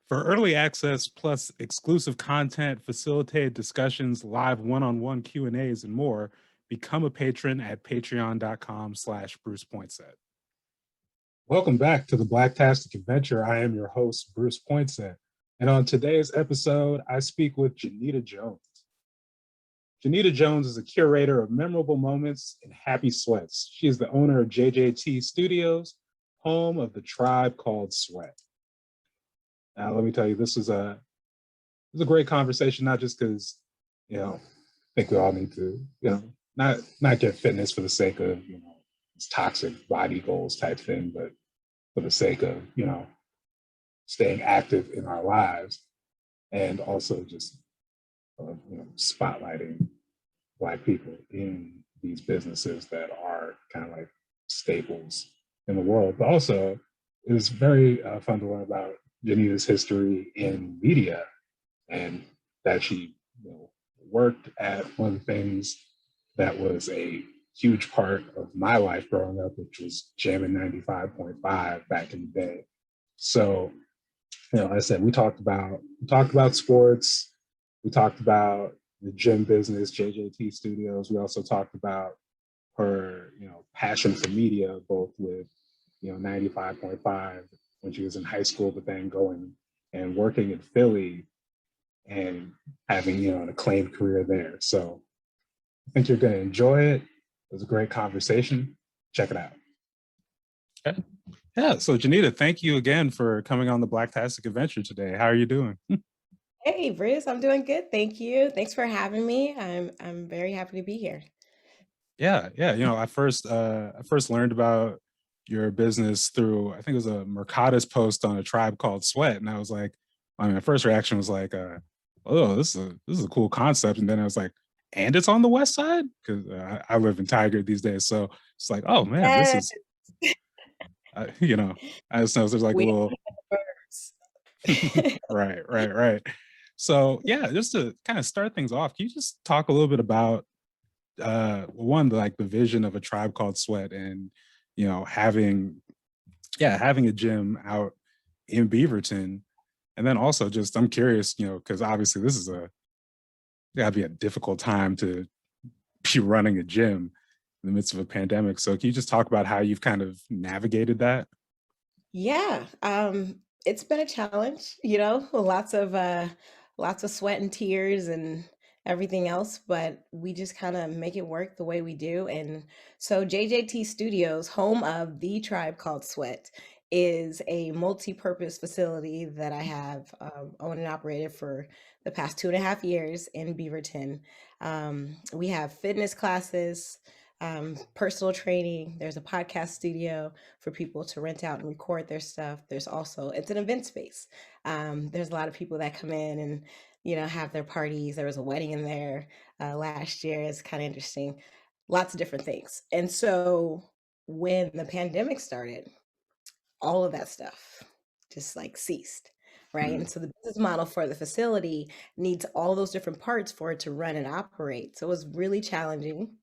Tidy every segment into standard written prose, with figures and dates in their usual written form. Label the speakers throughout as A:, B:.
A: For early access plus exclusive content, facilitated discussions, live one-on-one Q&As, and more, become a patron at patreon.com/Bruce Poinsett. Welcome back to the Blacktastic Adventure. I am your host, Bruce Poinsett. And on today's episode, I speak with Janita Jones. Janita Jones is a curator of memorable moments and happy sweats. She is the owner of JJT Studios, home of the tribe called Sweat. Now, let me tell you, this is a great conversation, not just because, I think we all need to, not get fitness for the sake of, this toxic body goals type thing, but for the sake of, staying active in our lives, and also just, spotlighting Black people in these businesses that are kind of like staples in the world. But also, it was very fun to learn about Janita's history in media, and that she worked at one of the things that was a huge part of my life growing up, which was jamming 95.5 back in the day. So, like I said, we talked about sports, we talked about the gym business, JJT Studios. We also talked about her, passion for media, both with, 95.5 when she was in high school, but then going and working in Philly and having, an acclaimed career there. So I think you're going to enjoy it. It was a great conversation. Check it out. Okay. Yeah. So Janita, thank you again for coming on the Blacktastic Adventure today. How are you doing?
B: Hey, Bruce, I'm doing good. Thank you. Thanks for having me. I'm very happy to be here.
A: Yeah. I first learned about your business through, I think it was a Mercatus post on a tribe called Sweat, and I was like, my first reaction was like, oh, this is a cool concept, and then I was like, and it's on the West Side, because I live in Tiger these days, so it's like, oh man, this
B: Yes,
A: is, I just know there's like a
B: we
A: little right. So yeah, just to kind of start things off, can you just talk a little bit about one, like the vision of a tribe called Sweat, and having a gym out in Beaverton, and then also just I'm curious, because obviously this is gotta be a difficult time to be running a gym in the midst of a pandemic. So can you just talk about how you've kind of navigated that?
B: Yeah, it's been a challenge, lots of sweat and tears and everything else, but we just kind of make it work the way we do. And so JJT Studios, home of the tribe called Sweat, is a multi-purpose facility that I have owned and operated for the past 2.5 years in Beaverton. We have fitness classes, personal training. There's a podcast studio for people to rent out and record their stuff. There's also, it's an event space. There's a lot of people that come in and, have their parties. There was a wedding in there last year. It's kind of interesting. Lots of different things. And so when the pandemic started, all of that stuff just like ceased. Right. And
A: Mm.
B: so the business model for the facility needs all those different parts for it to run and operate. So it was really challenging.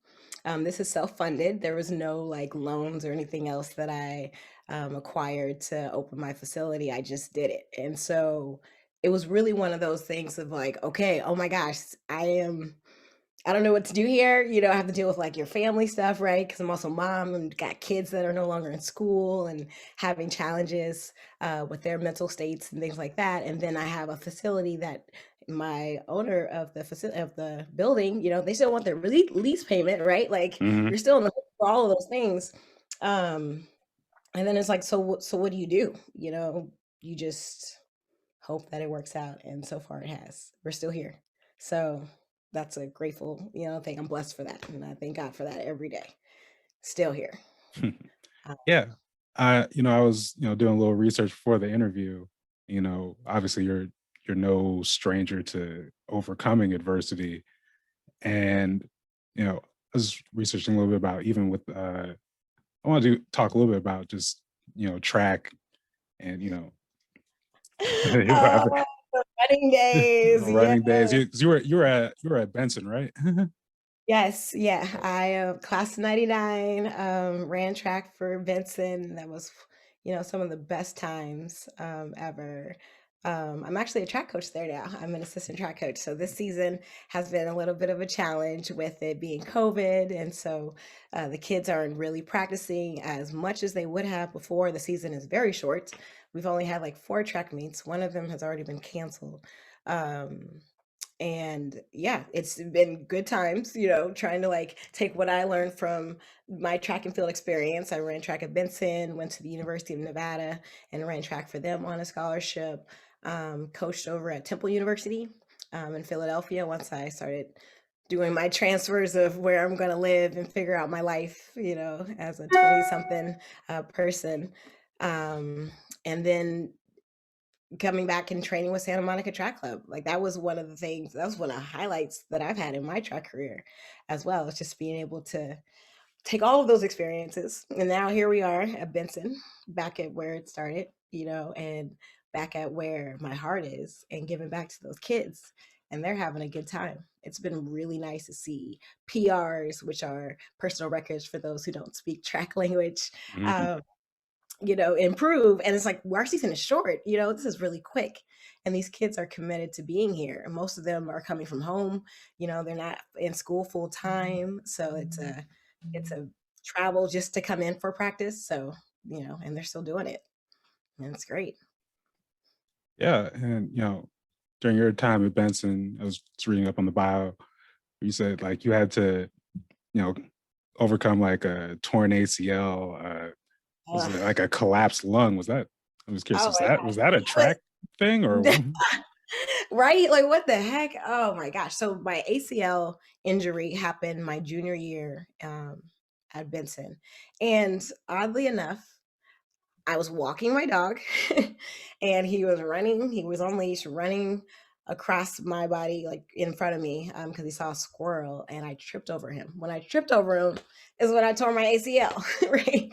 B: This is self-funded. There was no like loans or anything else that I acquired to open my facility. I just did it. And so it was really one of those things of like, okay, oh my gosh, I don't know what to do here. I have to deal with like your family stuff, right? Because I'm also mom and got kids that are no longer in school and having challenges with their mental states and things like that. And then I have a facility that my owner of the facility of the building, they still want their lease payment, right? Like
A: Hmm.
B: you're still in the hook for all of those things. Um, and then it's like, so what do? You just hope that it works out. And so far it has. We're still here. So that's a grateful, thing. I'm blessed for that. And I thank God for that every day. Still here. Uh,
A: Yeah. I was, doing a little research before the interview. Obviously you're no stranger to overcoming adversity. And, I was researching a little bit about even with I want to talk a little bit about just, track and,
B: oh, the wedding days. Yeah.
A: running days. You were at Benson, right?
B: Yes. Yeah. I class of 99, ran track for Benson. That was, some of the best times ever. I'm actually a track coach there now. I'm an assistant track coach. So this season has been a little bit of a challenge with it being COVID. And so the kids aren't really practicing as much as they would have before. The season is very short. We've only had like 4 track meets. One of them has already been canceled. Um, and yeah, it's been good times, trying to like take what I learned from my track and field experience. I ran track at Benson, went to the University of Nevada and ran track for them on a scholarship. Coached over at Temple University in Philadelphia once I started doing my transfers of where I'm going to live and figure out my life, as a 20 something person. Um, and then coming back and training with Santa Monica Track Club. Like that was one of the things, that was one of the highlights that I've had in my track career as well. It's just being able to take all of those experiences. And now here we are at Benson, back at where it started, and back at where my heart is and giving back to those kids. And they're having a good time. It's been really nice to see PRs, which are personal records for those who don't speak track language,
A: Mhm.
B: um, improve. And it's like, well, our season is short, this is really quick. And these kids are committed to being here. And most of them are coming from home, they're not in school full time. So it's a travel just to come in for practice. So, and they're still doing it. And it's great.
A: Yeah, and during your time at Benson, I was just reading up on the bio. You said like you had to, you know, overcome like a torn ACL. Was it
B: Ugh.
A: like a collapsed lung? Was that? I was curious.
B: Oh
A: Was
B: my
A: that a
B: God.
A: track thing or?
B: It right? Like, what the heck? Oh my gosh. So my ACL injury happened my junior year at Benson. And oddly enough, I was walking my dog and he was running. He was on leash running across my body, like in front of me, because he saw a squirrel and I tripped over him. When I tripped over him is when I tore my ACL, right?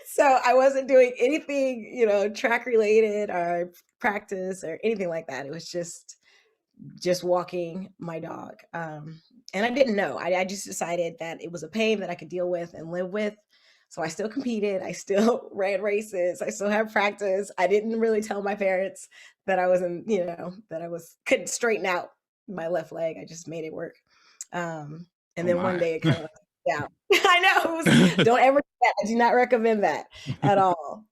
B: So I wasn't doing anything, track related or practice or anything like that. It was just walking my dog. And I didn't know. I just decided that it was a pain that I could deal with and live with. So I still competed. I still ran races. I still had practice. I didn't really tell my parents that I wasn't, that I couldn't straighten out my left leg. I just made it work. And
A: Oh
B: then one
A: my.
B: day it kind of yeah. I know. Don't ever do that. I do not recommend that at all.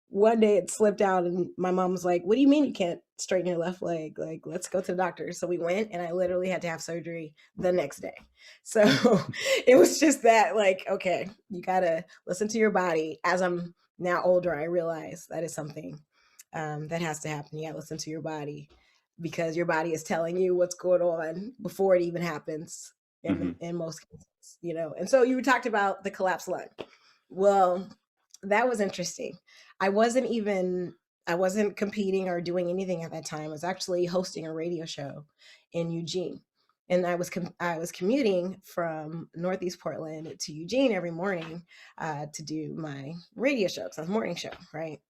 B: One day it slipped out and my mom was like, "What do you mean you can't straighten your left leg? Like, let's go to the doctor." So we went and I literally had to have surgery the next day. So it was just that, like, okay, you gotta listen to your body. As I'm now older, I realize that is something that has to happen. You gotta listen to your body because your body is telling you what's going on before it even happens
A: Mhm.
B: in most cases, And so you talked about the collapsed lung. Well, that was interesting. I wasn't even I wasn't competing or doing anything at that time. I was actually hosting a radio show in Eugene. And I was commuting from Northeast Portland to Eugene every morning to do my radio show. So it's a morning show, right?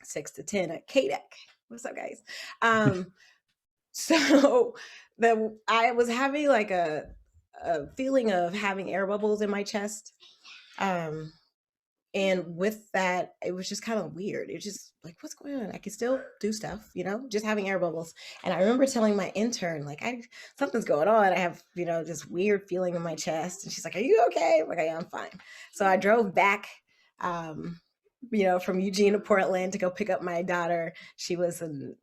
B: 6 to 10 at KDEC. What's up, guys? Um, so the I was having like a feeling of having air bubbles in my chest. Um, and with that, it was just kind of weird. It was just like, what's going on? I can still do stuff, just having air bubbles. And I remember telling my intern, like, something's going on. I have, this weird feeling in my chest. And she's like, "Are you okay?" I'm like, "Yeah, I'm fine." So I drove back, um, from Eugene to Portland to go pick up my daughter. She was in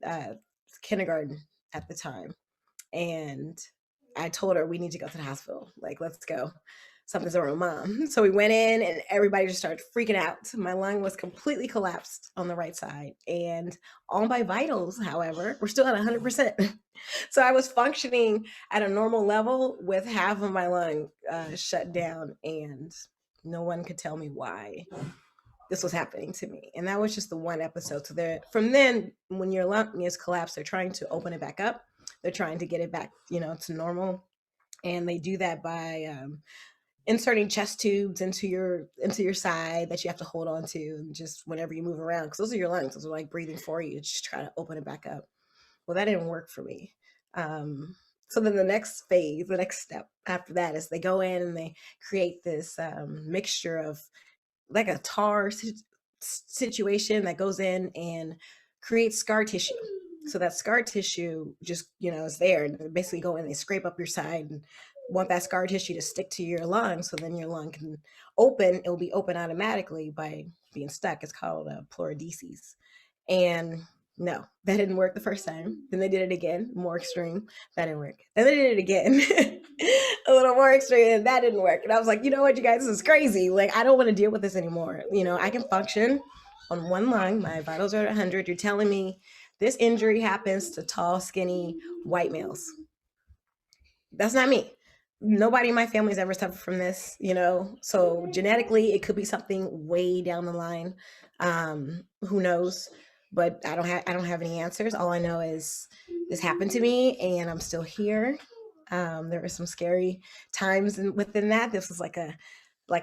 B: kindergarten at the time. And I told her, "We need to go to the hospital. Like, let's go. Something's wrong with mom." So we went in and everybody just started freaking out. My lung was completely collapsed on the right side. And all my vitals, however, were still at 100%. So I was functioning at a normal level with half of my lung shut down. And no one could tell me why this was happening to me. And that was just the one episode. So from then, when your lung is collapsed, they're trying to open it back up. They're trying to get it back, to normal. And they do that by inserting chest tubes into your side that you have to hold on to, and just whenever you move around, because those are your lungs. Those are like breathing for you. Just try to open it back up. Well, that didn't work for me. So then the next phase, the next step after that is they go in and they create this mixture of like a tar situation that goes in and creates scar tissue. So that scar tissue just, is there, and they basically go in, they scrape up your side and want that scar tissue to stick to your lung, so then your lung can open. It'll be open automatically by being stuck. It's called a pleurodesis. And no, that didn't work the first time. Then they did it again, more extreme. That didn't work. Then they did it again, a little more extreme, and that didn't work. And I was like, you know what, you guys, this is crazy. Like, I don't want to deal with this anymore. I can function on one lung. My vitals are at 100. You're telling me this injury happens to tall, skinny white males. That's not me. Nobody in my family has ever suffered from this, so genetically it could be something way down the line. Who knows? But I don't have any answers. All I know is this happened to me and I'm still here. There were some scary times within that. This was like a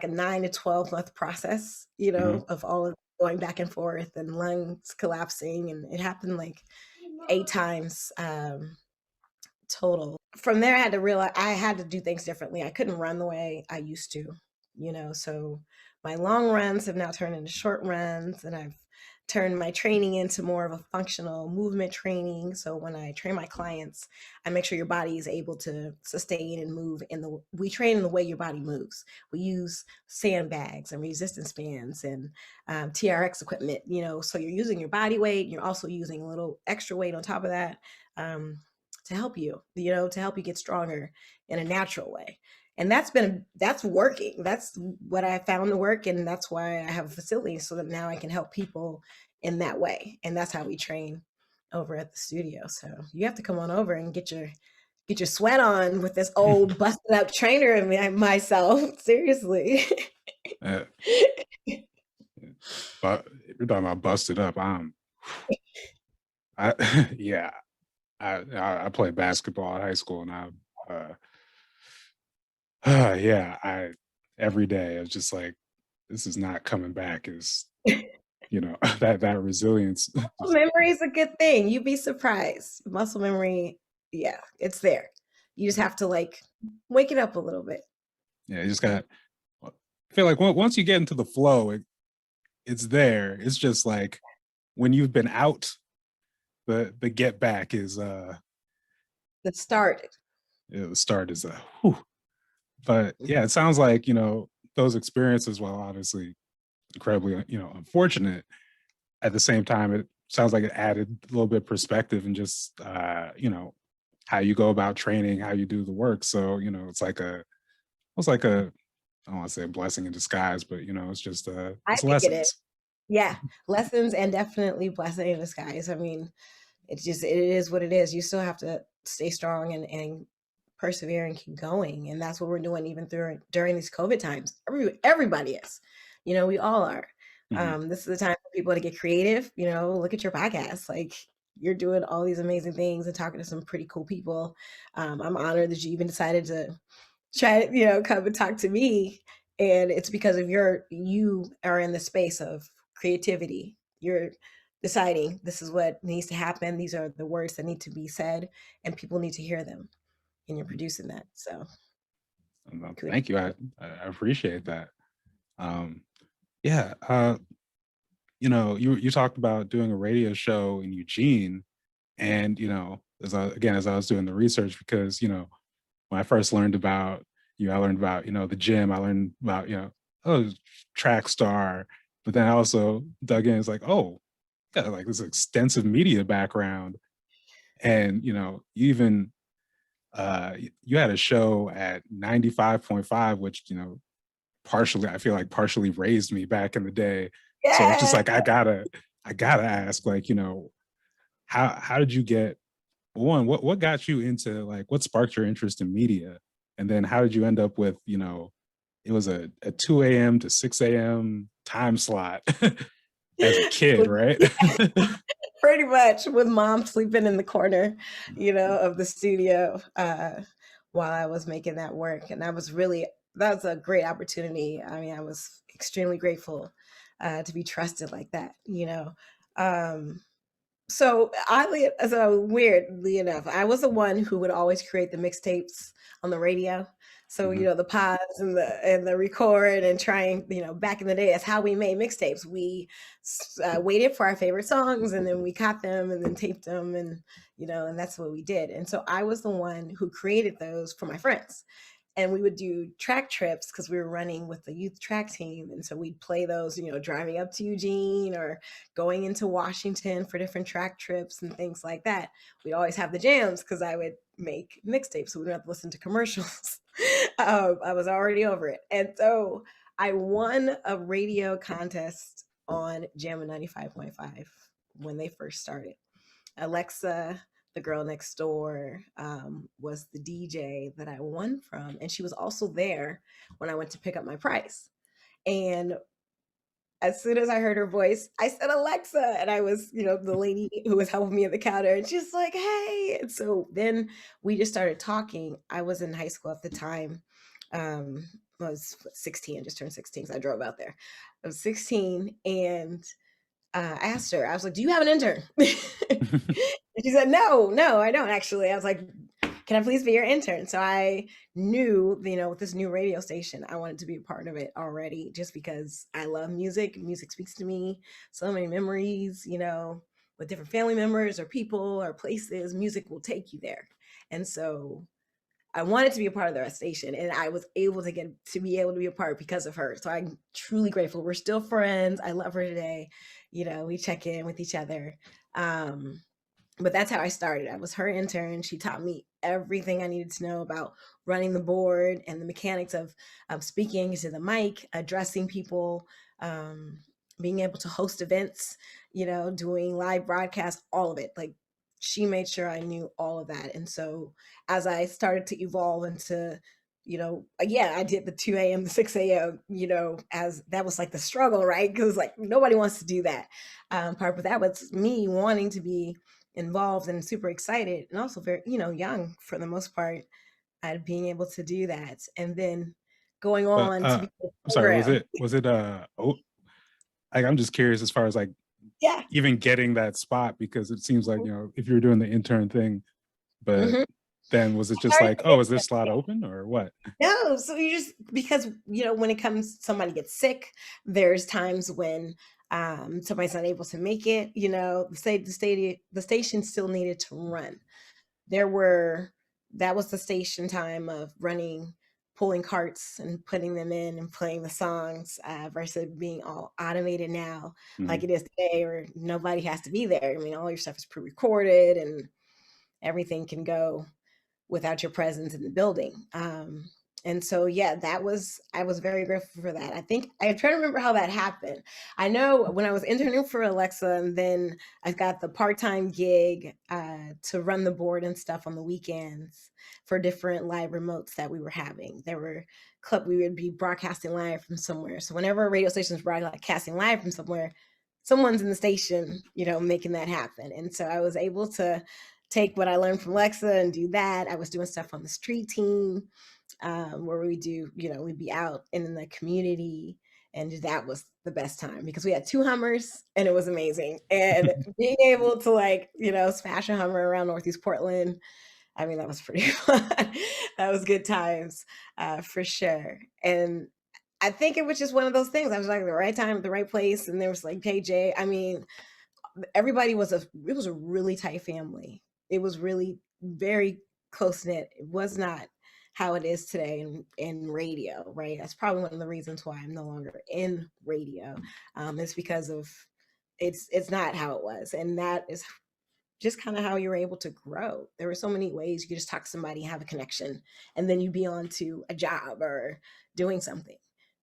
B: 9 to 12 month process,
A: Mhm.
B: of all of going back and forth and lungs collapsing, and it happened like 8 times. Total. From there, I had to realize I had to do things differently. I couldn't run the way I used to, so my long runs have now turned into short runs, and I've turned my training into more of a functional movement training. So when I train my clients, I make sure your body is able to sustain and move we train in the way your body moves. We use sandbags and resistance bands and TRX equipment, so you're using your body weight. You're also using a little extra weight on top of that. To help you, to help you get stronger in a natural way. And that's working. That's what I found to work. And that's why I have a facility, so that now I can help people in that way. And that's how we train over at the studio. So you have to come on over and get your sweat on with this old busted up trainer and myself. Seriously.
A: Uh, but if you're talking about busted up, I yeah, I played basketball in high school, and uh, yeah, I every day I was just like, this is not coming back. Is that resilience? Just,
B: Memory is a good thing. You'd be surprised. Muscle memory, yeah, it's there. You just have to wake it up a little bit.
A: yeah, you just got. I feel like once you get into the flow, it's there. It's just like when you've been out, the get back is
B: That started.
A: the start is whew. But yeah, it sounds like those experiences, while obviously incredibly unfortunate, at the same time it sounds like it added a little bit of perspective and just how you go about training, how you do the work. So it's like a I don't want to say a blessing in disguise, but it's just
B: I
A: it's
B: think it is.
A: lessons.
B: Yeah, lessons and definitely blessing in disguise. I mean, it is what it is. You still have to stay strong and persevere and keep going, and that's what we're doing even during these COVID times. Everybody is, we all are.
A: Mhm.
B: This is the time for people to get creative. Look at your podcast. Like, you're doing all these amazing things and talking to some pretty cool people. I'm honored that you even decided to try to, come and talk to me. And it's because of you are in the space of creativity. You're deciding this is what needs to happen. These are the words that need to be said, and people need to hear them. And you're producing that. So kudos.
A: Thank you. I appreciate that. Um, yeah. You talked about doing a radio show in Eugene, and as I was doing the research, because when I first learned about you, I learned about the gym. I learned about oh, track star, but then I also dug in. It's like, oh, got like this extensive media background, and you even you had a show at 95.5, which partially I feel like partially raised me back in the day. So it's just
B: Yeah.
A: like I gotta ask, like, how did you get one, what got you into, like, what sparked your interest in media? And then how did you end up with, it was a 2 a.m. to 6 a.m. time slot as a kid, right?
B: Pretty much, with mom sleeping in the corner, of the studio, while I was making that work. And that was a great opportunity. I mean, I was extremely grateful to be trusted like that, Um, so weirdly enough, I was the one who would always create the mixtapes on the radio. So, the pause and the record and trying, back in the day, that's how we made mixtapes. We waited for our favorite songs and then we caught them and then taped them and that's what we did. And so I was the one who created those for my friends. And we would do track trips because we were running with the youth track team. And so we'd play those, driving up to Eugene or going into Washington for different track trips and things like that. We'd always have the jams because I would make mixtapes, so we didn't have to listen to commercials. I was already over it. And so I won a radio contest on Jamma 95.5 when they first started. Alexa, the girl next door, was the DJ that I won from. And she was also there when I went to pick up my prize. And as soon as I heard her voice, I said, Alexa. And I was, the lady who was helping me at the counter. And she's like, hey. And so then we just started talking. I was in high school at the time. I was 16. I just turned 16 because I drove out there. I was 16 and I asked her, I was like, do you have an intern? And she said, no, I don't actually. I was like, can I please be your intern? So I knew, with this new radio station, I wanted to be a part of it already just because I love music. Music speaks to me. So many memories, with different family members or people or places, music will take you there. And so I wanted to be a part of the station and I was able to be able to be a part because of her. So I'm truly grateful. We're still friends. I love her today. We check in with each other. But that's how I started. I was her intern. She taught me everything I needed to know about running the board and the mechanics of speaking into the mic, addressing people, being able to host events, doing live broadcasts, all of it. Like she made sure I knew all of that. And so as I started to evolve into, I did the 2 a.m. to 6 a.m., as that was like the struggle, right? Because like nobody wants to do that part, but that was me wanting to be involved and super excited and also very, young for the most part at being able to do that. And then going
A: But
B: on to be a
A: I'm sorry,
B: program.
A: I'm just curious as far as like
B: Yeah.
A: even getting that spot, because it seems like, if you're doing the intern thing, but then was it just like, oh, is this slot open or what?
B: No, so you just because when it comes somebody gets sick, there's times when somebody's not able to make it, the station still needed to run. That was the station time of running, pulling carts and putting them in and playing the songs versus being all automated now like it is today, or nobody has to be there. I mean, all your stuff is pre-recorded and everything can go without your presence in the building. And so, yeah, I was very grateful for that. I think I'm trying to remember how that happened. I know when I was interning for Alexa, and then I got the part-time gig to run the board and stuff on the weekends for different live remotes that we were having. We would be broadcasting live from somewhere. So whenever a radio station is broadcasting live from somewhere, someone's in the station, making that happen. And so I was able to take what I learned from Alexa and do that. I was doing stuff on the street team where we do, we'd be out in the community. And that was the best time because we had 2 Hummers and it was amazing. And being able to smash a Hummer around Northeast Portland, I mean, that was pretty fun. That was good times for sure. And I think it was just one of those things. I was like at the right time, at the right place. And there was like KJ. I mean, everybody it was a really tight family. It was really very close knit. It was not how it is today in radio, right? That's probably one of the reasons why I'm no longer in radio. It's because of it's not how it was, and that is just kind of how you're able to grow. There were so many ways you could just talk to somebody, have a connection, and then you'd be on to a job or doing something.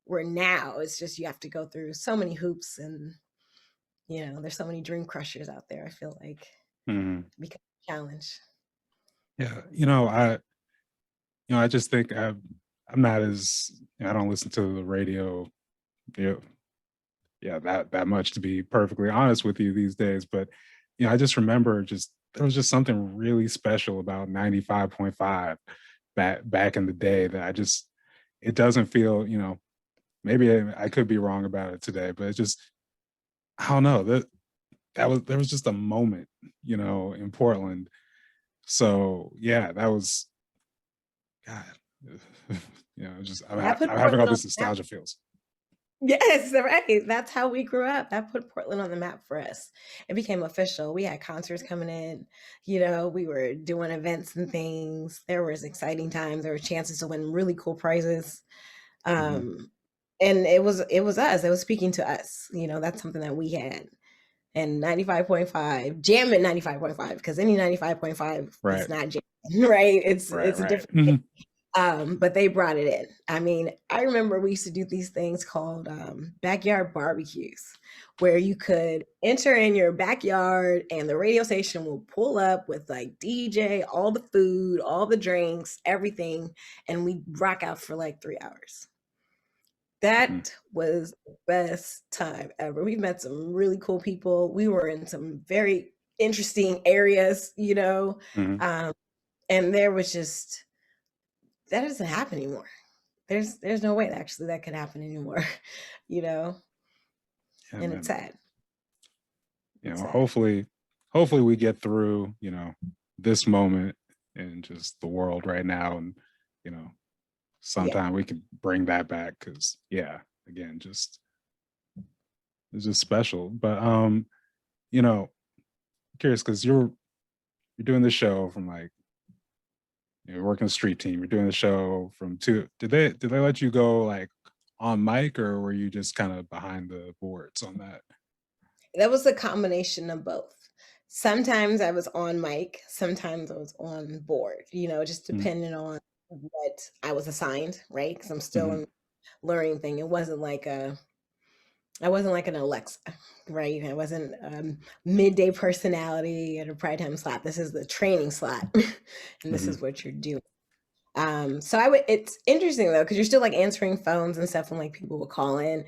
B: Where now it's just you have to go through so many hoops and there's so many dream crushers out there. I feel like because a challenge.
A: Yeah, I just think I'm not as I don't listen to the radio, that much, to be perfectly honest with you these days. But I just remember there was just something really special about 95.5 back in the day that it doesn't feel, maybe I could be wrong about it today, but it just, I don't know, there was just a moment, in Portland. So yeah, that was, God, just
B: That put
A: I'm having all
B: Portland on
A: these
B: the map.
A: nostalgia feels.
B: Yes, right. That's how we grew up. That put Portland on the map for us. It became official. We had concerts coming in. We were doing events and things. There was exciting times. There were chances to win really cool prizes.
A: Hmm.
B: Um, and it was us. It was speaking to us. That's something that we had. And 95.5, jam at 95.5, because any 95.5 is
A: Right,
B: not jam, right? It's
A: right,
B: it's a
A: right.
B: different. But they brought it in. I mean, I remember we used to do these things called backyard barbecues, where you could enter in your backyard and the radio station will pull up with like DJ, all the food, all the drinks, everything, and we rock out for like 3 hours.
A: Mm-hmm.
B: That was the best time ever. We met some really cool people. We were in some very interesting areas.
A: Hmm.
B: Um, and there was just that doesn't happen anymore. There's no way actually that could happen anymore, you know,
A: Yeah,
B: and it's
A: man.
B: sad. It's sad.
A: Hopefully we get through, this moment in just the world right now, and you know,
B: Yeah.
A: sometime we can bring that back because, yeah, again, just it's just special. But you know, curious because you're doing the show from like you're working the street team. You're doing the show from two. Did they let you go like on mic, or were you just kind of behind the boards on that?
B: That was a combination of both. Sometimes I was on mic, sometimes I was on board, just
A: Mm-hmm.
B: depending on what I was assigned, right? Because I'm still
A: Mm-hmm.
B: in learning thing. I wasn't like an Alexa, right? I wasn't midday personality at a prime time slot. This is the training slot, and this
A: Mm-hmm.
B: is what you're doing. So it's interesting though, because you're still like answering phones and stuff when like people would call in,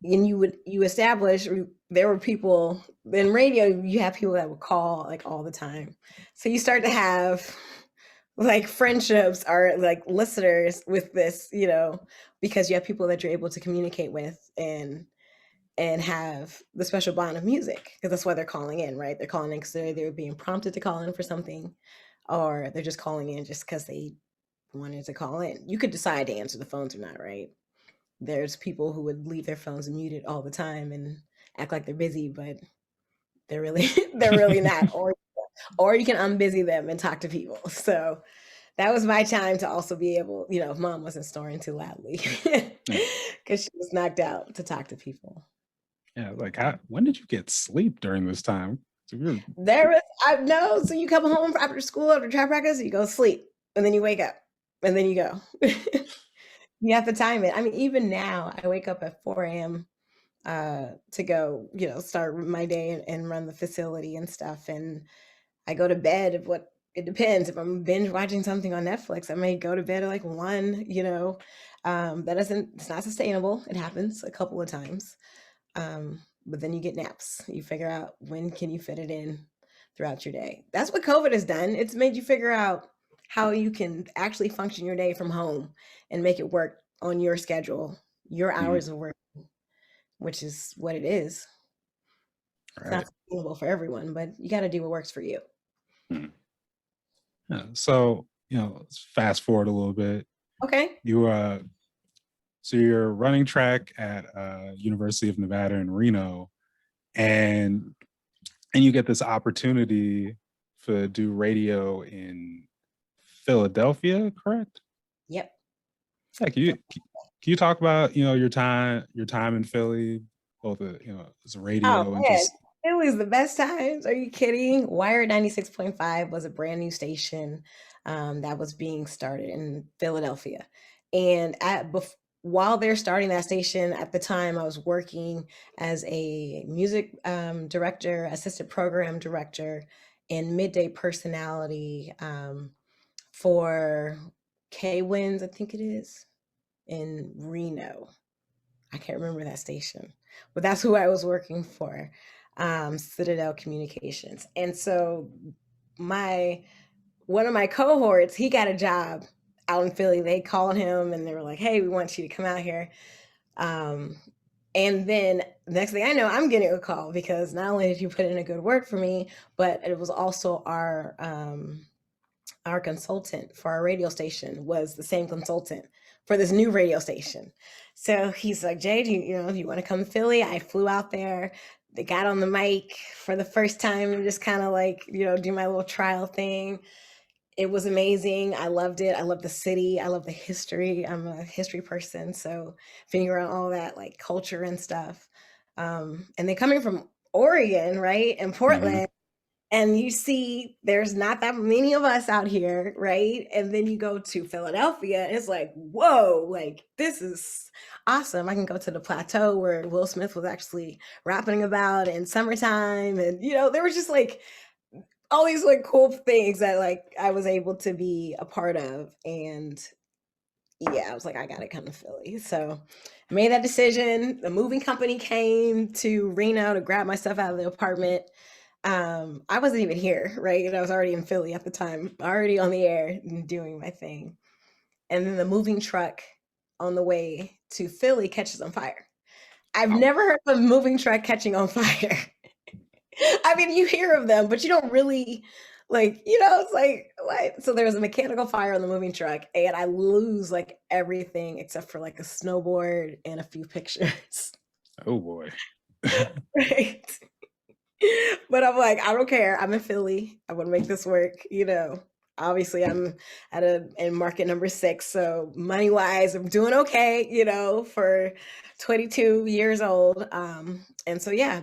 B: and you establish there were people in radio. You have people that would call like all the time, so you start to have like friendships or like listeners with this, because you have people that you're able to communicate with and have the special bond of music because that's why they're calling in, right? They're calling in because they're being prompted to call in for something, or they're just calling in just because they wanted to call in. You could decide to answer the phones or not, right? There's people who would leave their phones muted all the time and act like they're busy, but they're really they're really not. Or you can unbusy them and talk to people. So that was my time to also be able, if mom wasn't snoring too loudly,
A: Yeah,
B: because she was knocked out to talk to people.
A: yeah. Like, when did you get sleep during this time? So we were.
B: There was I know. So you come home after school after track practice, you go sleep, and then you wake up, and then you go. You have to time it. I mean, even now, I wake up at 4 a.m. To go, start my day and run the facility and stuff. And I go to bed. It depends. If I'm binge watching something on Netflix, I may go to bed at like 1. It's not sustainable. It happens a couple of times. But then you get naps. You figure out when can you fit it in throughout your day. That's what COVID has done. It's made you figure out how you can actually function your day from home and make it work on your schedule, your
A: Mhm.
B: hours of work, which is what it is. It's not
A: Right.
B: sustainable for everyone, but you got to do what works for you.
A: Mhm. Yeah. So let's fast forward a little bit.
B: Okay.
A: You so you're running track at University of Nevada in Reno, and you get this opportunity to do radio in Philadelphia, correct?
B: Yep.
A: Yeah, can you talk about your time in Philly, both as a
B: Oh
A: radio and
B: man,
A: just.
B: it was the best times. Are you kidding? Wired 96.5 was a brand new station that was being started in Philadelphia. And while they're starting that station, at the time I was working as a music director, assistant program director, and midday personality for K Winds, I think it is, in Reno. I can't remember that station, but that's who I was working for, Citadel Communications. And so my one of my cohorts, he got a job out in Philly. They called him and they were like, "Hey, we want you to come out here." Um, and then next thing I know, I'm getting a call because not only did you put in a good word for me, but it was also our our consultant for our radio station was the same consultant for this new radio station. So he's like, Jay, do you want to come to Philly? I flew out there. They got on the mic for the first time and just kind of like, do my little trial thing. It was amazing. I loved it. I love the city. I love the history. I'm a history person. So figuring out all that like culture and stuff. And then coming from Oregon, right? And
A: Mm-hmm.
B: Portland, and you see there's not that many of us out here, right? And then you go to Philadelphia, and it's like, whoa, like this is awesome. I can go to the plateau where Will Smith was actually rapping about in summertime. And there was just like all these like cool things that like I was able to be a part of. And yeah, I was like, I gotta come to Philly. So I made that decision. The moving company came to Reno to grab my stuff out of the apartment. I wasn't even here, right? I was already in Philly at the time, already on the air and doing my thing. And then the moving truck on the way to Philly catches on fire. I've
A: Wow.
B: never heard of a moving truck catching on fire. I mean, you hear of them, but you don't really like, it's like what? So there was a mechanical fire on the moving truck, and I lose like everything except for like a snowboard and a few pictures.
A: Oh boy.
B: Right. But I'm like, I don't care. I'm in Philly. I want to make this work. Obviously, I'm in market number 6, so money wise, I'm doing okay. For 22 years old. And so yeah,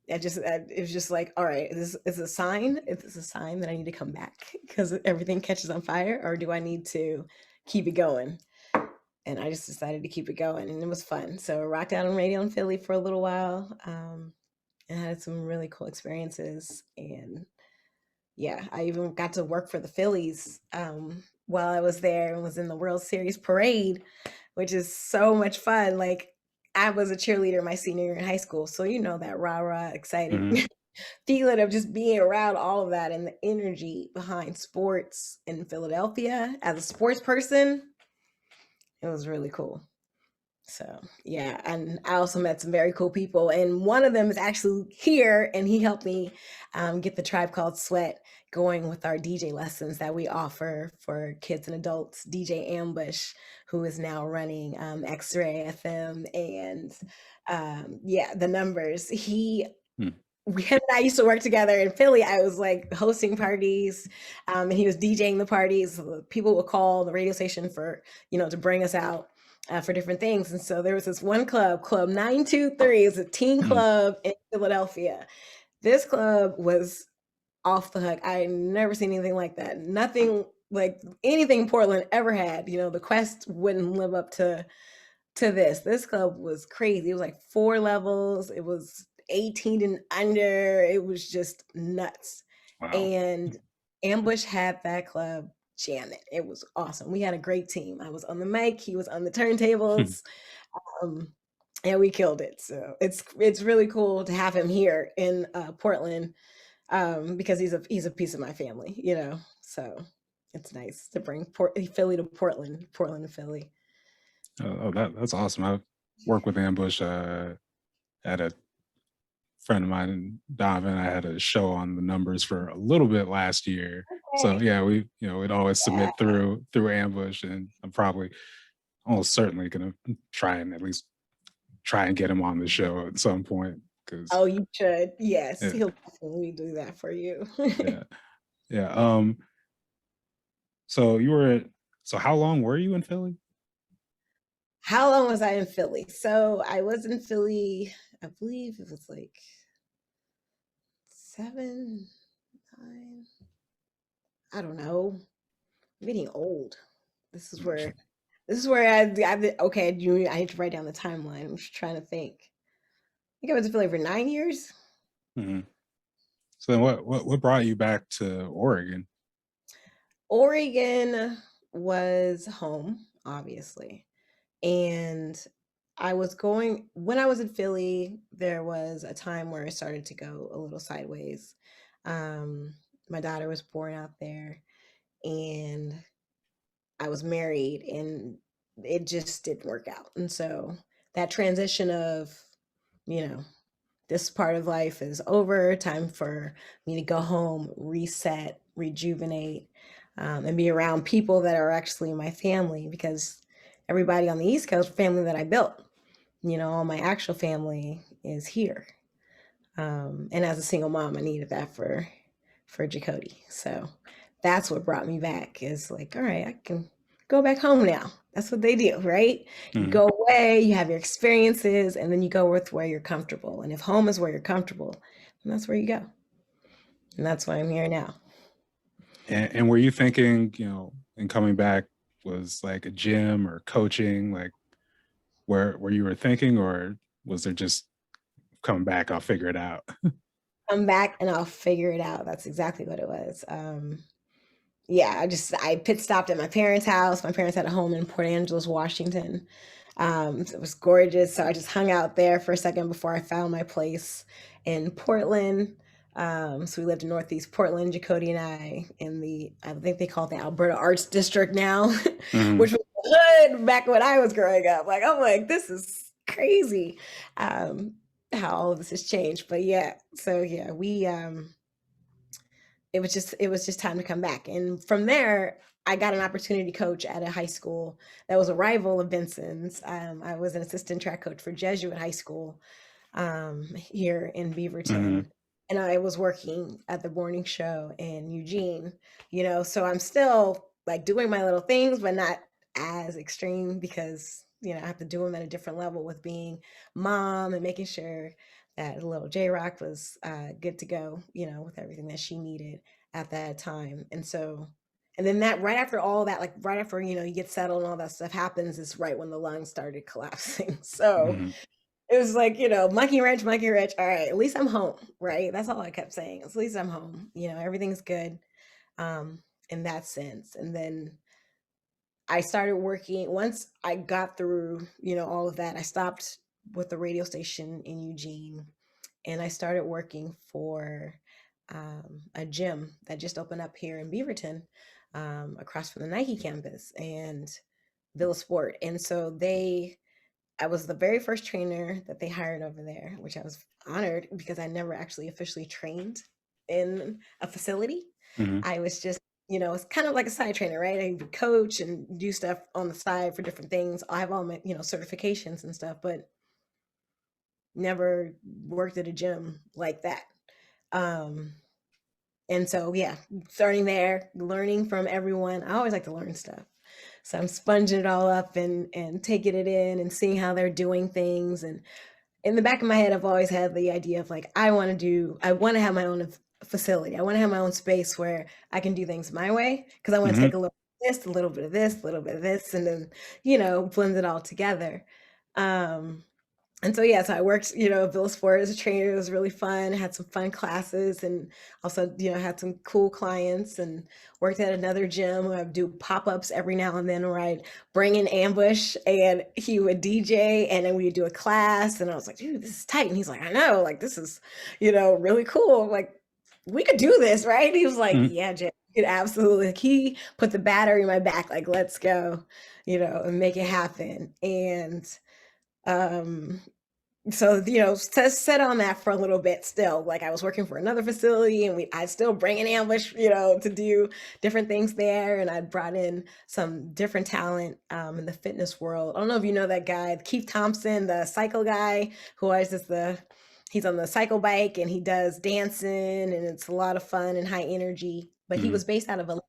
B: it was just like, all right, is a sign. It's a sign that I need to come back because everything catches on fire, or do I need to keep it going? And I just decided to keep it going, and it was fun. So I rocked out on radio in Philly for a little while. And had some really cool experiences. And yeah, I even got to work for the Phillies while I was there and was in the World Series parade, which is so much fun. Like I was a cheerleader my senior year in high school. So that rah rah excited
A: Hmm.
B: feeling of just being around all of that and the energy behind sports in Philadelphia as a sports person. It was really cool. So yeah, and I also met some very cool people, and one of them is actually here, and he helped me get the Tribe Called Sweat going with our DJ lessons that we offer for kids and adults. DJ Ambush, who is now running X-Ray FM, and yeah, the numbers. Him and I used to work together in Philly. I was like hosting parties, and he was DJing the parties. People would call the radio station for to bring us out for different things. And so there was this one club, Club 923. It's a teen club in Philadelphia. This club was off the hook. I never seen anything like that. Nothing like anything Portland ever had. The Quest wouldn't live up to this. This club was crazy. It was like 4 levels. It was 18 and under. It was just nuts.
A: Wow.
B: And Ambush had that club jamming. It was awesome. We had a great team. I was on the mic, he was on the turntables, um, and we killed it. So it's really cool to have him here in Portland, because he's a piece of my family. So it's nice to bring Philly to Portland, Portland to Philly.
A: Oh, that's awesome. I work with Ambush. At a friend of mine, Donovan, I had a show on the numbers for a little bit last year. So
B: Okay.
A: yeah, we'd always submit through Ambush, and I'm probably almost certainly gonna try and at least try and get him on the show at some point because
B: Oh, you should. Yes,
A: yeah,
B: he'll definitely do that for you.
A: yeah, yeah. So so how long were you in Philly?
B: How long was I in Philly? So I was in Philly, I believe it was like 7, 9. I don't know. I'm getting old. This is where okay. I need to write down the timeline. I'm just trying to think. I think I was in Philly for 9 years.
A: Mhm. So then what brought you back to Oregon?
B: Oregon was home, obviously. And I was going when I was in Philly, there was a time where it started to go a little sideways. Um, my daughter was born out there, and I was married, and it just didn't work out. And so that transition of, you know, this part of life is over, time for me to go home, reset, rejuvenate, and be around people that are actually my family, because everybody on the East Coast, family that I built, all my actual family is here. And as a single mom, I needed that for Jacody. So that's what brought me back, is like, all right, I can go back home now. That's what they do, right? You
A: Mhm.
B: go away, you have your experiences, and then you go with where you're comfortable. And if home is where you're comfortable, then that's where you go. And that's why I'm here now.
A: And were you thinking, in coming back, was like a gym or coaching, like where you were thinking, or was there just coming back, I'll figure it out?
B: Come back and I'll figure it out. That's exactly what it was. Yeah, I pit stopped at my parents' house. My parents had a home in Port Angeles, Washington. It was gorgeous. So I just hung out there for a second before I found my place in Portland. So we lived in Northeast Portland, Jacody and I think they call it the Alberta Arts District now,
A: Mhm.
B: which was good back when I was growing up. Like, I'm like, this is crazy, how all of this has changed. But yeah, so yeah, it was just time to come back. And from there, I got an opportunity to coach at a high school that was a rival of Benson's. I was an assistant track coach for Jesuit High School, here in Beaverton.
A: Mhm.
B: And I was working at the morning show in Eugene, so I'm still like doing my little things, but not as extreme, because, I have to do them at a different level with being mom and making sure that little J Rock was good to go, with everything that she needed at that time. And then that right after all that, like right after, you get settled and all that stuff happens, is right when the lungs started collapsing. So
A: Mhm.
B: it was like, monkey wrench, monkey wrench. All right, at least I'm home, right? That's all I kept saying. At least I'm home. Everything's good, um, in that sense. And then I started working once I got through, all of that. I stopped with the radio station in Eugene, and I started working for a gym that just opened up here in Beaverton, across from the Nike campus, and Villa Sport. And so I was the very first trainer that they hired over there, which I was honored, because I never actually officially trained in a facility.
A: Mhm.
B: I was just, it's kind of like a side trainer, right? I would coach and do stuff on the side for different things. I have all my, certifications and stuff, but never worked at a gym like that. Um, and so, yeah, starting there, learning from everyone. I always like to learn stuff. So I'm sponging it all up and taking it in and seeing how they're doing things. And in the back of my head, I've always had the idea of like, I want to have my own facility. I want to have my own space where I can do things my way, because I want to
A: Mhm.
B: take a little bit of this, a little bit of this, a little bit of this, and then, blend it all together. Um, and so, yeah, so I worked, at Villa Sport as a trainer. It was really fun. Had some fun classes, and also, had some cool clients, and worked at another gym where I would do pop-ups every now and then, where I'd bring in Ambush and he would DJ, and then we'd do a class. And I was like, dude, this is tight. And he's like, I know, like, this is, really cool. Like, we could do this, right? And he was like,
A: Mhm.
B: yeah, Jay, you could absolutely. Like, he put the battery in my back, like, let's go, and make it happen. And, um, so set on that for a little bit. Still, like, I was working for another facility, and I'd still bring in Ambush, to do different things there. And I'd brought in some different talent, in the fitness world. I don't know if you know that guy, Keith Thompson, the cycle guy, who always does he's on the cycle bike, and he does dancing, and it's a lot of fun and high energy, but he
A: Mhm.
B: was based out of Atlanta.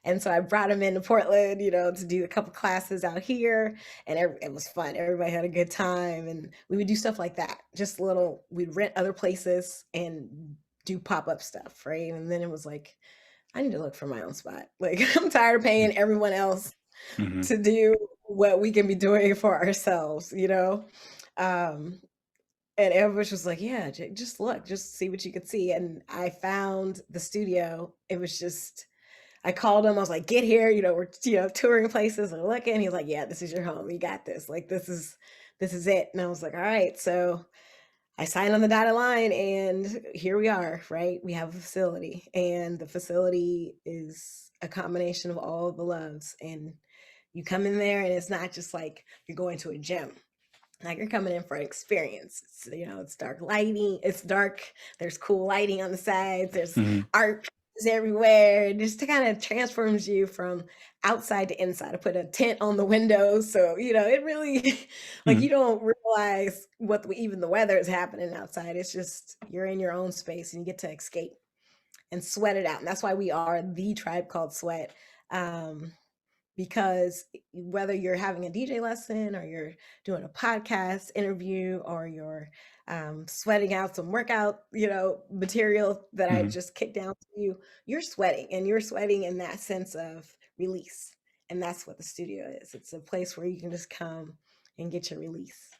B: And so I brought him into Portland, to do a couple classes out here, and it was fun. Everybody had a good time, and we would do stuff like that. Just little, we'd rent other places and do pop-up stuff, right? And then it was like, I need to look for my own spot. Like, I'm tired of paying everyone else
A: Mhm.
B: to do what we can be doing for ourselves, Um, and Ambush was like, yeah, just look, just see what you could see. And I found the studio. It was just, I called him. I was like, get here. We're, touring places and looking. He's like, yeah, this is your home. You got this. Like, this is it. And I was like, all right. So I signed on the dotted line, and here we are, right? We have a facility, and the facility is a combination of all the loves. And you come in there, and it's not just like you're going to a gym. Like, you're coming in for an experience. It's dark lighting. It's dark. There's cool lighting on the sides. There's
A: Mhm.
B: art everywhere, just to kind of transforms you from outside to inside. I put a tent on the windows, so it really like
A: Mhm.
B: you don't realize even the weather is happening outside. It's just you're in your own space and you get to escape and sweat it out. And that's why we are the Tribe Called Sweat. Um, because whether you're having a DJ lesson or you're doing a podcast interview or you're sweating out some workout, material that I
A: Mhm.
B: just kicked down to you, you're sweating and you're sweating in that sense of release. And that's what the studio is. It's a place where you can just come and get your release.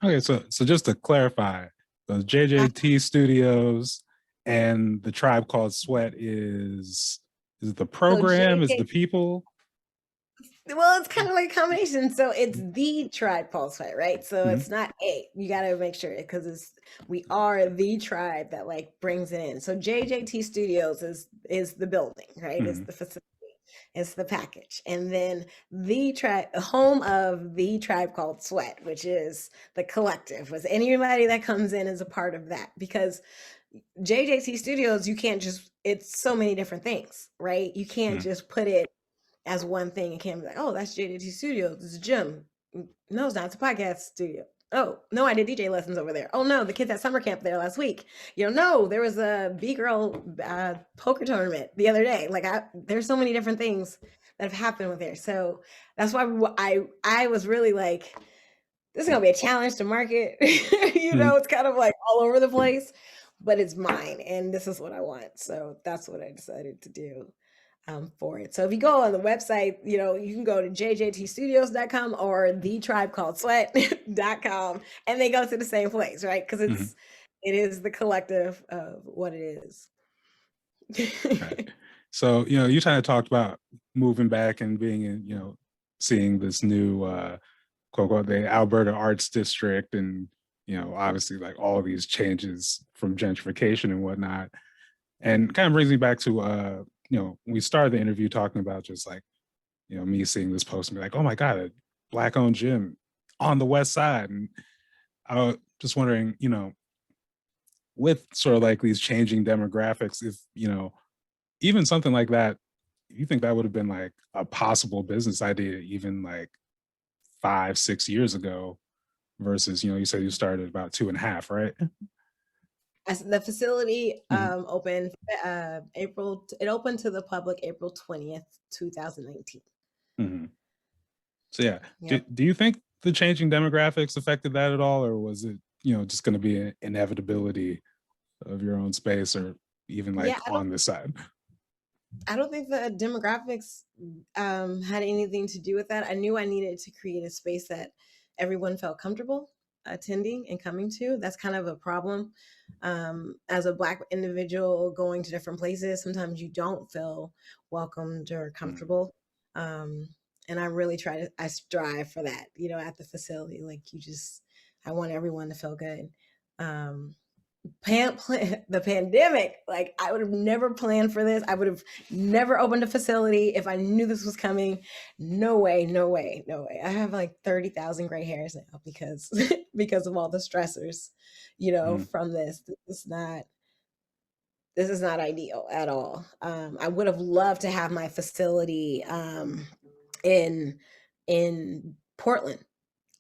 A: Okay, so just to clarify, the
B: Uh,
A: JJT Studios and the Tribe Called Sweat is it the
B: so
A: program? Is it
B: JJ
A: the people?
B: Well, it's kind of like a combination. So it's the Tribe Called Sweat, right? So
A: Mhm.
B: it's not a. You got to make sure because we are the tribe that like brings it in. So JJT Studios is the building, right? It's
A: Mhm.
B: the facility. It's the package. And then the tribe, home of the Tribe Called Sweat, which is the collective. Was anybody that comes in is a part of that because JJT Studios, you can't just. It's so many different things, right? You can't
A: Mhm.
B: just put it as one thing and can't be like, oh, that's JJT Studios. It's a gym. No, it's not. It's a podcast studio. Oh, no, I did DJ lessons over there. Oh, no, the kids at summer camp there last week. No, there was a B girl poker tournament the other day. Like, there's so many different things that have happened with there. So that's why I was really like, this is gonna be a challenge to market.
A: Mhm.
B: It's kind of like all over the place, but it's mine, and this is what I want. So that's what I decided to do for it. So if you go on the website, you can go to jjtstudios.com or the tribe called sweat.com and they go to the same place, right? Because
A: Mhm.
B: it is the collective of what it is.
A: Right. So, you kind of talked about moving back and being in, seeing this new quote unquote the Alberta Arts District and obviously like all these changes from gentrification and whatnot. And kind of brings me back to we started the interview talking about just like, me seeing this post and be like, oh my God, a black owned gym on the west side. And I was just wondering, with sort of like these changing demographics, if, even something like that, you think that would have been like a possible business idea even like 5, 6 years ago versus, you said you started about 2.5, right?
B: As the facility
A: Mhm.
B: opened it opened to the public April 20th, 2019.
A: Mhm. So yeah, do,
B: Yep.
A: do you think the changing demographics affected that at all, or was it just going to be an inevitability of your own space, or even
B: Yeah,
A: like on this side?
B: I don't think the demographics had anything to do with that. I knew I needed to create a space that everyone felt comfortable attending and coming to. That's kind of a problem. As a Black individual going to different places, sometimes you don't feel welcomed or
A: Mm,
B: comfortable. Um, and I strive for that, at the facility. Like I want everyone to feel good. Um, the pandemic, like I would have never planned for this. I would have never opened a facility if I knew this was coming. No way, no way, no way. I have like 30,000 gray hairs now because because of all the stressors,
A: mm,
B: from this. This is not ideal at all. I would have loved to have my facility in Portland.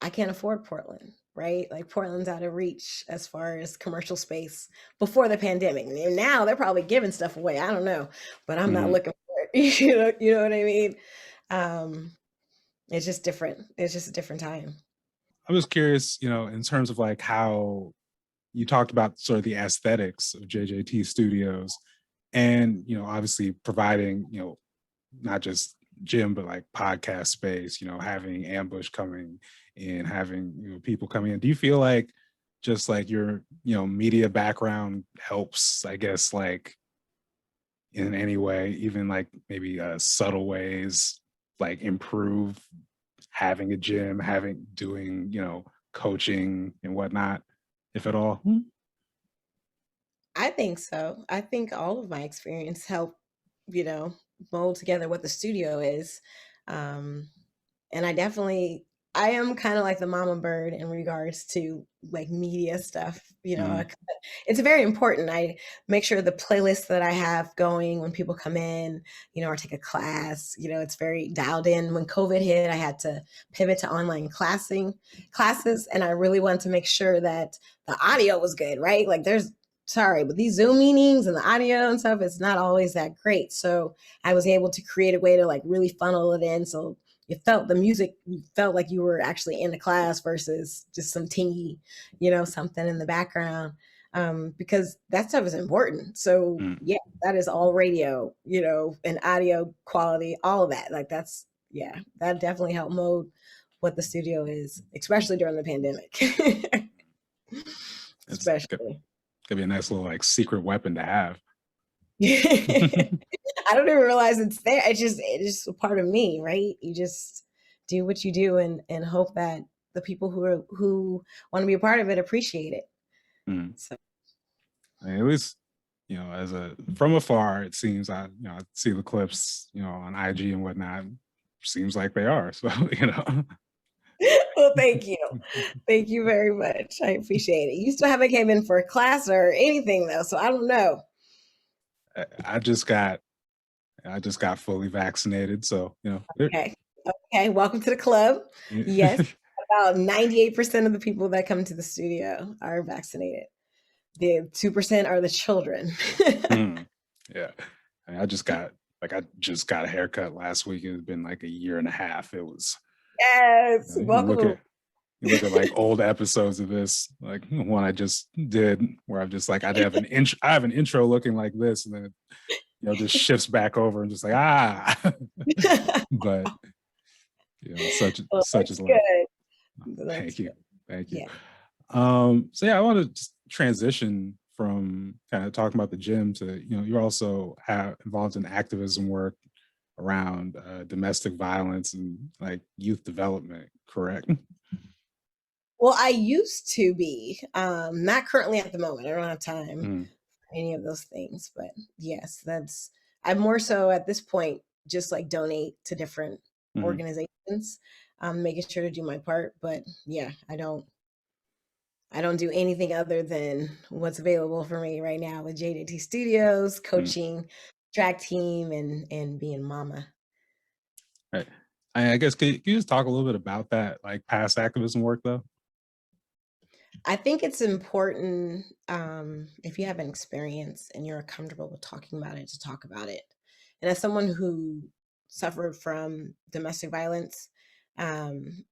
B: I can't afford Portland, right? Like Portland's out of reach as far as commercial space before the pandemic. And now they're probably giving stuff away. I don't know, but I'm not
A: mm.
B: looking for it. You know what I mean? Um, it's just different. It's just a different time.
A: I was curious, in terms of like how you talked about sort of the aesthetics of JJT Studios, and obviously providing not just gym but like podcast space, having ambush coming in, having people coming in. Do you feel like just like your media background helps, I guess, like in any way, even like maybe subtle ways, like improve having a gym, having doing coaching and whatnot, if at all?
B: I think so. I think all of my experience helped, you know, mold together what the studio is. Um, and I definitely I am kind of like the mama bird in regards to like media stuff.
A: Mm,
B: It's very important. I make sure the playlist that I have going when people come in, or take a class, it's very dialed in. When COVID hit, I had to pivot to online classes, and I really wanted to make sure that the audio was good, right? Like sorry, but these Zoom meetings and the audio and stuff, it's not always that great. So I was able to create a way to like really funnel it in. So you felt like you were actually in the class versus just some tingy, something in the background. Because that stuff is important. So
A: mm.
B: yeah, that is all radio, and audio quality, all of that. Like yeah, that definitely helped mold what the studio is, especially during the pandemic.
A: It's
B: Especially.
A: gonna be a nice little like secret weapon to have.
B: I don't even realize it's there. It's just a part of me, right? You just do what you do and hope that the people who want to be a part of it appreciate it.
A: Mm.
B: So
A: I mean, at least, as from afar, it seems I see the clips, on IG and whatnot. Seems like they are. So,
B: well, thank you. Thank you very much. I appreciate it. You still haven't came in for a class or anything though, so I don't know.
A: I just got fully vaccinated. So,
B: Okay. Okay. Welcome to the club. Yes. About 98% of the people that come to the studio are vaccinated. The 2% are the children.
A: Mm, yeah. I just got a haircut last week. It's been like a year and a half. It was,
B: Yes.
A: you
B: Welcome.
A: look at like old episodes of this, like one I just did where I'm just like, I have an intro looking like this, and then just shifts back over and just like, but
B: Well,
A: such is
B: that's
A: life.
B: good.
A: Thank
B: That's
A: you.
B: good.
A: Thank you.
B: Yeah.
A: So yeah, I want to just transition from kind of talking about the gym to, you're also involved in activism work around domestic violence and like youth development, correct?
B: Well, I used to be, not currently at the moment. I don't have time
A: Mm,
B: for any of those things, but yes, I'm more so at this point, just like donate to different
A: mm,
B: organizations, making sure to do my part. But yeah, I don't do anything other than what's available for me right now with JJT Studios,
A: mm.
B: coaching track team and being mama.
A: Right. I guess could you just talk a little bit about that, like past activism work though?
B: I think it's important, if you have an experience and you're comfortable with talking about it, to talk about it. And as someone who suffered from domestic violence, um,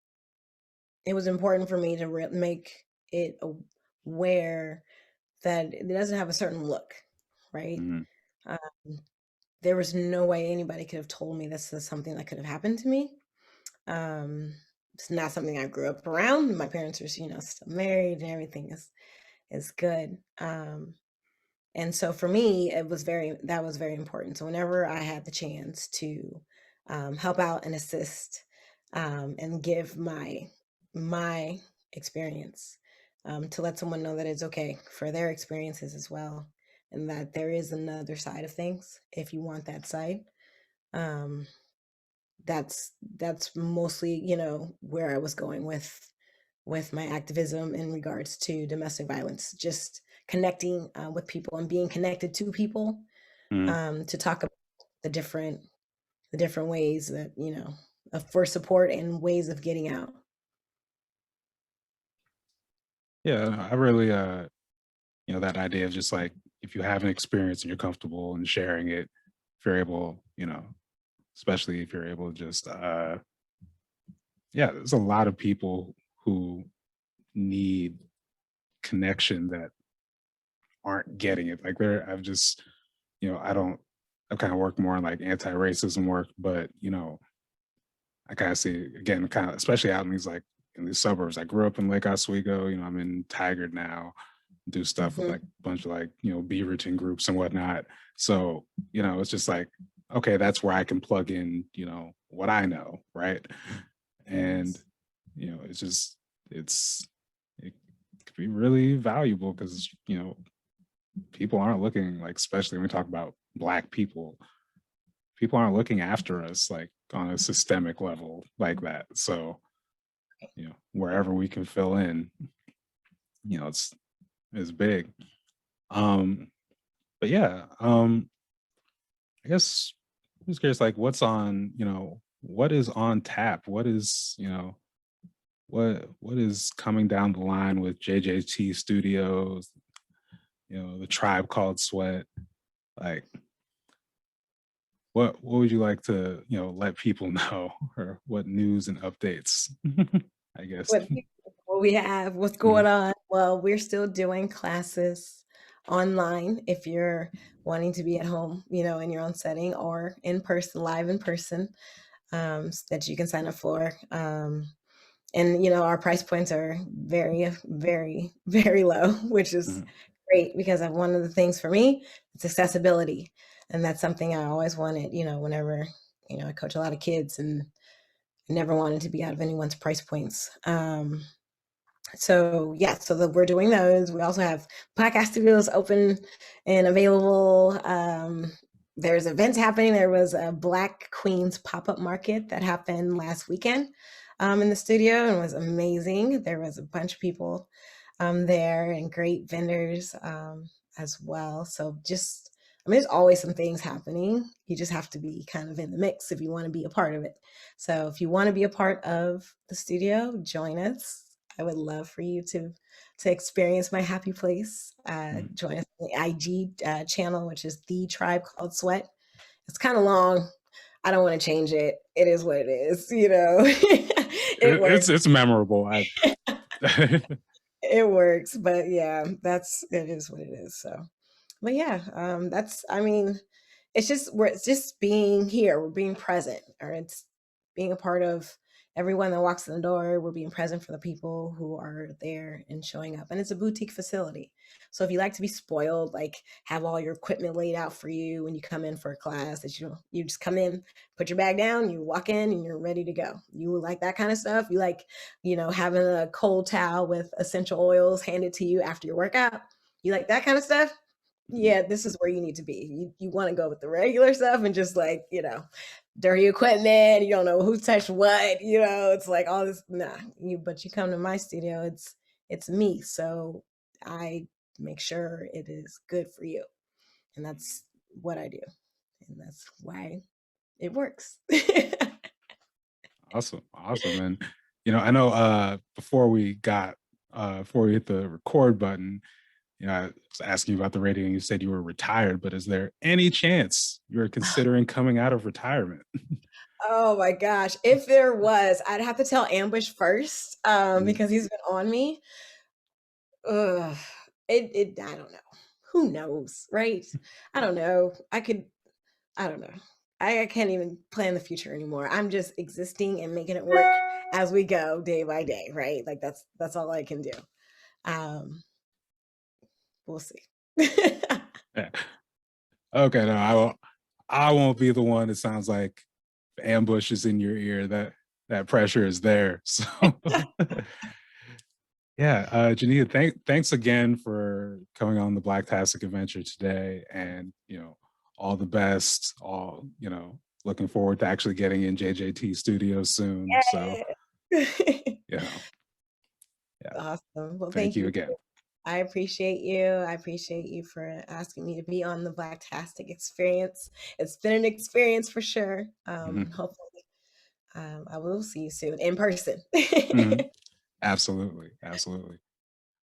B: it was important for me to make it aware that it doesn't have a certain look, right?
A: Mm,
B: Um, there was no way anybody could have told me this is something that could have happened to me. Um, it's not something I grew up around. My parents are, still married and everything is good. And so for me, that was very important. So whenever I had the chance to help out and assist, and give my experience, to let someone know that it's okay for their experiences as well, and that there is another side of things if you want that side. Um, that's mostly, where I was going with my activism in regards to domestic violence, just connecting with people and being connected to people,
A: mm.
B: to talk about the different ways that, for support and ways of getting out.
A: Yeah, I really that idea of just like if you have an experience and you're comfortable in sharing it, if you're able, especially if you're able to just yeah, there's a lot of people who need connection that aren't getting it. Like I've just, I don't, I've kind of worked more on like anti-racism work, but I kind of see again, kind of, especially out in these suburbs. I grew up in Lake Oswego, I'm in Tigard now, do stuff with
B: Mhm.
A: like a bunch of like, Beaverton groups and whatnot. So, it's just like, okay, that's where I can plug in, what I know. Right. And,
B: Yes.
A: it's just, it could be really valuable because, people aren't looking like, especially when we talk about Black people aren't looking after us like on a systemic level like that. So wherever we can fill in, it's big. But yeah, I guess I'm just curious, like what's on, what is on tap? What is, what is coming down the line with JJT Studios, the Tribe Called Sweat? Like, what would you like to, let people know, or what news and updates? I guess.
B: What we have, what's
A: Mhm,
B: going on? Well, we're still doing classes online if you're wanting to be at home, in your own setting, or in person, live in person, that you can sign up for. And our price points are very, very, very low, which is
A: mhm,
B: great because one of the things for me, it's accessibility, and that's something I always wanted. Whenever I coach a lot of kids, and I never wanted to be out of anyone's price points. So yeah, we're doing those. We also have podcast studios open and available. There's events happening. There was a Black Queens pop-up market that happened last weekend in the studio, and was amazing. There was a bunch of people there, and great vendors as well. So there's always some things happening. You just have to be kind of in the mix if you want to be a part of it. So if you want to be a part of the studio, join us. I would love for you to experience my happy place.
A: mhm.
B: Join us on the IG channel, which is The Tribe Called Sweat. It's kind of long. I don't want to change it. It is what it is, It works.
A: It's memorable. I
B: It works, but yeah, it is what it is. So, but yeah, it's just being here. We're being present, or it's being a part of everyone that walks in the door. We're being present for the people who are there and showing up. And it's a boutique facility. So if you like to be spoiled, like have all your equipment laid out for you when you come in for a class, that you just come in, put your bag down, you walk in, and you're ready to go. You like that kind of stuff. You like, having a cold towel with essential oils handed to you after your workout. You like that kind of stuff? Yeah, this is where you need to be. You want to go with the regular stuff and just like, dirty equipment, you don't know who touched what, it's like all this. Nah, but you come to my studio, it's me. So I make sure it is good for you. And that's what I do. And that's why it works.
A: Awesome, awesome. And I know before we hit the record button, I was asking you about the radio and you said you were retired, but is there any chance you're considering coming out of retirement?
B: Oh my gosh. If there was, I'd have to tell Ambush first,
A: Mhm.
B: because he's been on me. Ugh, I don't know. Who knows, right? I don't know. I don't know. I can't even plan the future anymore. I'm just existing and making it work as we go day by day, right? Like that's all I can do. Um, we'll see.
A: Yeah. Okay, no, I won't be the one. It sounds like the ambush is in your ear. That pressure is there. So yeah, Janita, thanks again for coming on the Blacktastic Adventure today, and all the best. Looking forward to actually getting in JJT Studios soon. So
B: Yay.
A: you know, yeah,
B: Awesome. Well,
A: thank
B: thank
A: you
B: you.
A: again.
B: I appreciate you. I appreciate you for asking me to be on the Blacktastic experience. It's been an experience for sure.
A: Mhm,
B: And hopefully, I will see you soon in person.
A: mhm. Absolutely, absolutely.